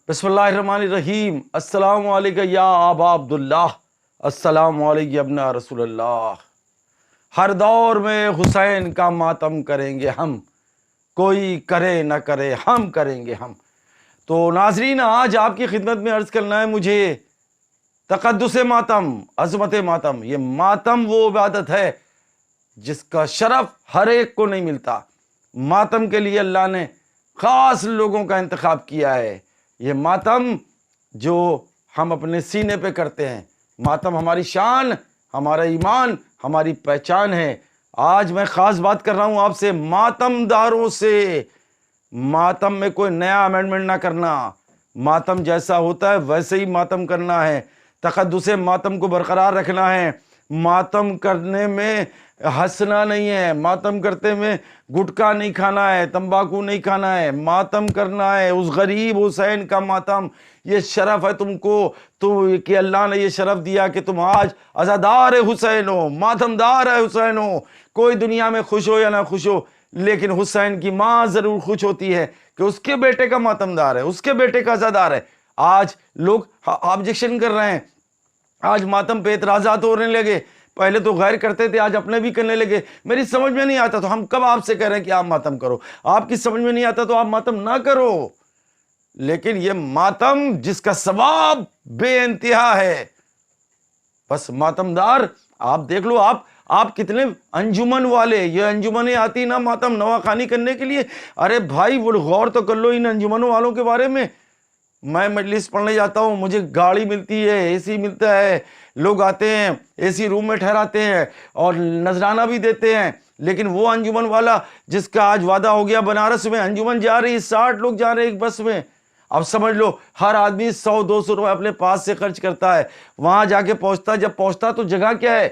بسم اللہ الرحمن الرحیم۔ السلام علیکم یا ابا عبداللہ، السلام علیکم ابن رسول اللہ۔ ہر دور میں حسین کا ماتم کریں گے ہم، کوئی کرے نہ کرے ہم کریں گے ہم۔ تو ناظرین، آج آپ کی خدمت میں عرض کرنا ہے مجھے تقدس ماتم، عظمت ماتم۔ یہ ماتم وہ عبادت ہے جس کا شرف ہر ایک کو نہیں ملتا۔ ماتم کے لیے اللہ نے خاص لوگوں کا انتخاب کیا ہے۔ یہ ماتم جو ہم اپنے سینے پہ کرتے ہیں، ماتم ہماری شان، ہمارا ایمان، ہماری پہچان ہے۔ آج میں خاص بات کر رہا ہوں آپ سے ماتم داروں سے۔ ماتم میں کوئی نیا امینڈمنٹ نہ کرنا، ماتم جیسا ہوتا ہے ویسے ہی ماتم کرنا ہے۔ تقدس ماتم کو برقرار رکھنا ہے۔ ماتم کرنے میں ہنسنا نہیں ہے، ماتم کرتے میں گٹکا نہیں کھانا ہے، تمباکو نہیں کھانا ہے، ماتم کرنا ہے اس غریب حسین کا ماتم۔ یہ شرف ہے تم کو، کہ اللہ نے یہ شرف دیا کہ تم آج عزادار حسین ہو، ماتم دار ہے حسین ہو۔ کوئی دنیا میں خوش ہو یا نہ خوش ہو، لیکن حسین کی ماں ضرور خوش ہوتی ہے کہ اس کے بیٹے کا ماتم دار ہے، اس کے بیٹے کا عزادار ہے۔ آج لوگ آبجیکشن کر رہے ہیں، آج ماتم پہ اعتراضات ہونے لگے۔ پہلے تو غیر کرتے تھے، آج اپنے بھی کرنے لگے۔ میری سمجھ میں نہیں آتا تو ہم کب آپ سے کہہ رہے ہیں کہ آپ ماتم کرو؟ آپ کی سمجھ میں نہیں آتا تو آپ ماتم نہ کرو۔ لیکن یہ ماتم جس کا ثواب بے انتہا ہے، بس ماتم دار آپ دیکھ لو۔ آپ کتنے انجمن والے، یہ انجمنیں آتی نا ماتم نواخوانی کرنے کے لیے۔ ارے بھائی وہ غور تو کر لو ان انجمنوں والوں کے بارے میں۔ میں مجلس پڑھنے جاتا ہوں، مجھے گاڑی ملتی ہے، اے سی ملتا ہے، لوگ آتے ہیں اے سی روم میں ٹھہراتے ہیں اور نذرانہ بھی دیتے ہیں۔ لیکن وہ انجمن والا جس کا آج وعدہ ہو گیا، بنارس میں انجمن جا رہی، 60 لوگ جا رہے ایک بس میں۔ اب سمجھ لو ہر آدمی 100-200 روپے اپنے پاس سے خرچ کرتا ہے، وہاں جا کے پہنچتا، جب پہنچتا تو جگہ کیا ہے،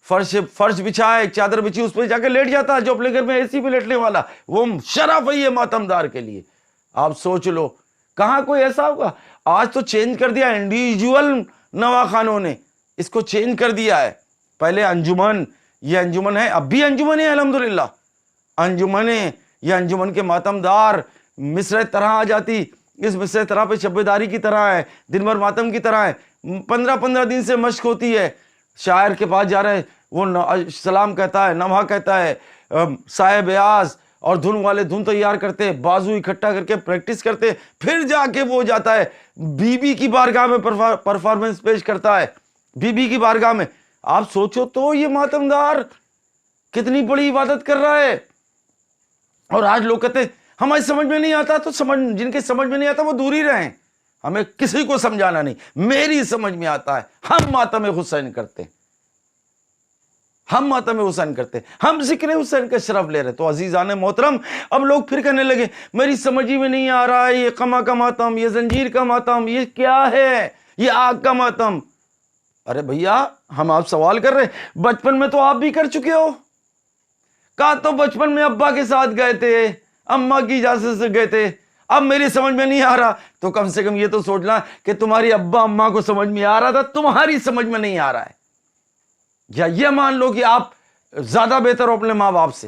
فرش بچھا ہے، ایک چادر بچھی، اس پہ جا کے لیٹ جاتا ہے، جو اپنے گھر میں اے سی پہ لیٹنے والا۔ وہ شرف ہے یہ ماتم دار کے لیے۔ آپ سوچ لو کہاں کوئی ایسا ہوگا۔ آج تو چینج کر دیا انڈیویجول نواخانوں نے، اس کو چینج کر دیا ہے۔ پہلے انجمن، یہ انجمن ہے، اب بھی انجمن ہے الحمدللہ، انجمن ہے۔ یہ انجمن کے ماتم دار مصرع طرح آ جاتی، اس مصرع طرح پہ شب داری کی طرح ہے، دن بھر ماتم کی طرح ہے۔ 15 دن سے مشق ہوتی ہے۔ شاعر کے پاس جا رہے ہیں، وہ سلام کہتا ہے، نوحہ کہتا ہے، سائے بیاض اور دھن والے دھن تیار کرتے، بازو اکٹھا کر کے پریکٹس کرتے، پھر جا کے وہ جاتا ہے بی بی کی بارگاہ میں پرفارمنس پیش کرتا ہے، بی بی کی بارگاہ میں۔ آپ سوچو تو یہ ماتم دار کتنی بڑی عبادت کر رہا ہے۔ اور آج لوگ کہتے ہیں ہمیں سمجھ میں نہیں آتا، تو جن کے سمجھ میں نہیں آتا وہ دور ہی رہیں، ہمیں کسی کو سمجھانا نہیں۔ میری سمجھ میں آتا ہے، ہم ماتم حسین کرتے ہیں، ہم ماتم حسین کرتے ہیں، ہم ذکر حسین کا شرف لے رہے۔ تو عزیزان محترم، اب لوگ پھر کہنے لگے میری سمجھ میں نہیں آ رہا ہے، یہ قمع کا ماتم، یہ زنجیر کا ماتم، یہ کیا ہے، یہ آگ کا ماتم۔ ارے بھیا ہم آپ سوال کر رہے ہیں، بچپن میں تو آپ بھی کر چکے ہو۔ کہا تو بچپن میں ابا کے ساتھ گئے تھے، اماں کی اجازت سے گئے تھے، اب میری سمجھ میں نہیں آ رہا۔ تو کم سے کم یہ تو سوچنا کہ تمہاری ابا اماں کو سمجھ میں آ رہا تھا، تمہاری سمجھ میں نہیں آ رہا ہے۔ یا یہ مان لو کہ آپ زیادہ بہتر ہو اپنے ماں باپ سے،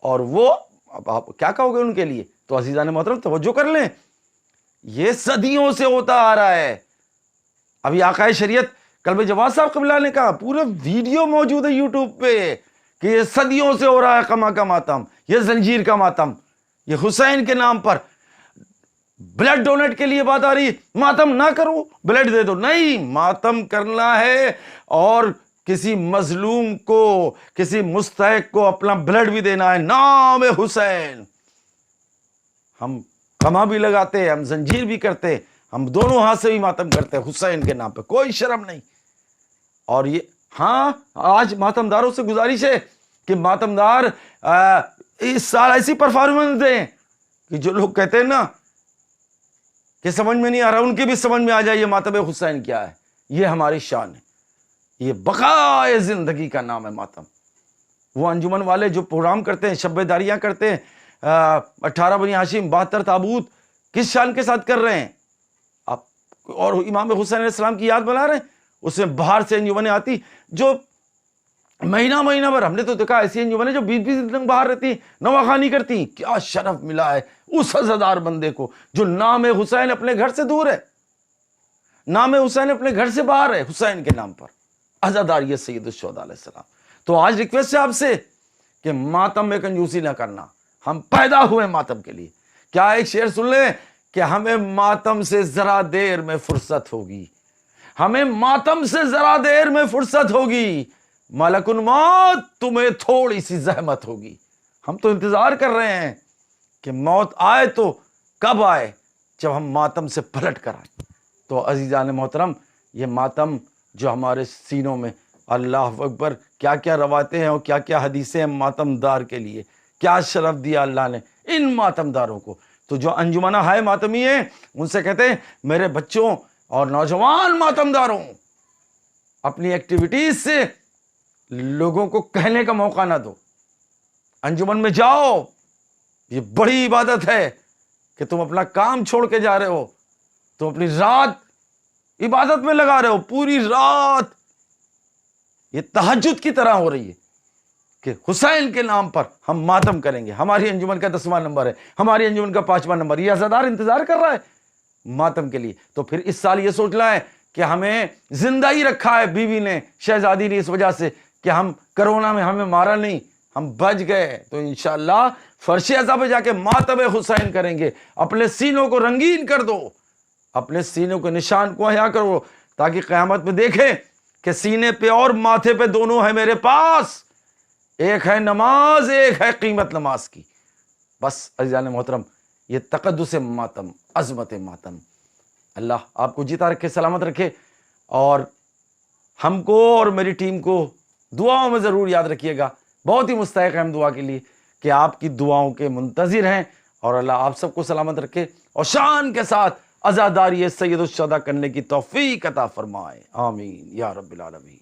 اور وہ اب آپ کیا کہو گے ان کے لیے؟ تو عزیزان محترم توجہ کر لیں، یہ صدیوں سے ہوتا آ رہا ہے۔ ابھی آقائے شریعت قلب جواد صاحب قبلہ نے کہا، پورا ویڈیو موجود ہے یوٹیوب پہ، کہ یہ صدیوں سے ہو رہا ہے قمع کا ماتم، یہ زنجیر کا ماتم، یہ حسین کے نام پر بلڈ ڈونیٹ کے لیے بات آ رہی ہے۔ ماتم نہ کرو، بلڈ دے دو، نہیں، ماتم کرنا ہے اور کسی مظلوم کو، کسی مستحق کو اپنا بلڈ بھی دینا ہے، نام حسین۔ ہم قمع بھی لگاتے ہیں، ہم زنجیر بھی کرتے ہیں، ہم دونوں ہاتھ سے بھی ماتم کرتے ہیں حسین کے نام پہ، کوئی شرم نہیں۔ اور یہ ہاں، آج ماتم داروں سے گزارش ہے کہ ماتم دار اس سال ایسی پرفارمنس دیں کہ جو لوگ کہتے ہیں نا کہ سمجھ میں نہیں آ رہا، ان کی بھی سمجھ میں آ جائے یہ ماتم حسین کیا ہے۔ یہ ہماری شان ہے، یہ بقائے زندگی کا نام ہے ماتم۔ وہ انجمن والے جو پروگرام کرتے ہیں، شب داریاں کرتے ہیں، 18 بنی ہاشم، 72 تابوت، کس شان کے ساتھ کر رہے ہیں آپ؟ اور امام حسین علیہ السلام کی یاد بنا رہے ہیں، اس میں باہر سے انجمنیں آتی جو مہینہ بھر، ہم نے تو دیکھا ایسی انجمنیں جو 20 دن باہر رہتی، نواخوانی کرتی۔ کیا شرف ملا ہے اس عزادار بندے کو جو نام حسین اپنے گھر سے دور ہے، نام حسین اپنے گھر سے باہر ہے، حسین کے نام پر عزادار یہ سید الشہداء علیہ السلام۔ تو آج ریکویسٹ ہے آپ سے کہ ماتم میں کنجوسی نہ کرنا، ہم پیدا ہوئے ماتم کے لیے۔ کیا ایک شعر سن لیں کہ ہمیں ماتم سے ذرا دیر میں فرصت ہوگی، ہمیں ماتم سے ذرا دیر میں فرصت ہوگی، ملک الموت تمہیں تھوڑی سی زحمت ہوگی۔ ہم تو انتظار کر رہے ہیں کہ موت آئے تو کب آئے؟ جب ہم ماتم سے پلٹ کر آئیں۔ تو عزیزان محترم، یہ ماتم جو ہمارے سینوں میں، اللہ اکبر، کیا کیا روایتیں ہیں اور کیا کیا حدیثیں ہیں ماتم دار کے لیے، کیا شرف دیا اللہ نے ان ماتم داروں کو۔ تو جو انجمنہ ہائے ماتمی ہیں ان سے کہتے ہیں میرے بچوں اور نوجوان ماتم داروں، اپنی ایکٹیویٹیز سے لوگوں کو کہنے کا موقع نہ دو، انجمن میں جاؤ، یہ بڑی عبادت ہے کہ تم اپنا کام چھوڑ کے جا رہے ہو، تم اپنی رات عبادت میں لگا رہے ہو، پوری رات یہ تہجد کی طرح ہو رہی ہے کہ حسین کے نام پر ہم ماتم کریں گے۔ ہماری انجمن کا 10واں نمبر ہے، ہماری انجمن کا 5واں نمبر، یہ عزادار انتظار کر رہا ہے ماتم کے لیے۔ تو پھر اس سال یہ سوچنا ہے کہ ہمیں زندہ ہی رکھا ہے بیوی نے، شہزادی نے، اس وجہ سے کہ ہم کرونا میں ہمیں مارا نہیں، ہم بچ گئے۔ تو انشاءاللہ فرش عزا پہ جا کے ماتم حسین کریں گے۔ اپنے سینوں کو رنگین کر دو، اپنے سینوں کے نشان کو احیا کرو، تاکہ قیامت میں دیکھیں کہ سینے پہ اور ماتھے پہ دونوں ہے میرے پاس، ایک ہے نماز، ایک ہے قیمت نماز کی۔ بس عزیزان محترم، یہ تقدس ماتم، عظمت ماتم، اللہ آپ کو جیتا رکھے، سلامت رکھے، اور ہم کو اور میری ٹیم کو دعاؤں میں ضرور یاد رکھیے گا۔ بہت ہی مستحق ہے ہم دعا کے لیے کہ آپ کی دعاؤں کے منتظر ہیں، اور اللہ آپ سب کو سلامت رکھے اور شان کے ساتھ عزاداری سید الشہداء کرنے کی توفیق عطا فرمائے، آمین یا رب العالمین۔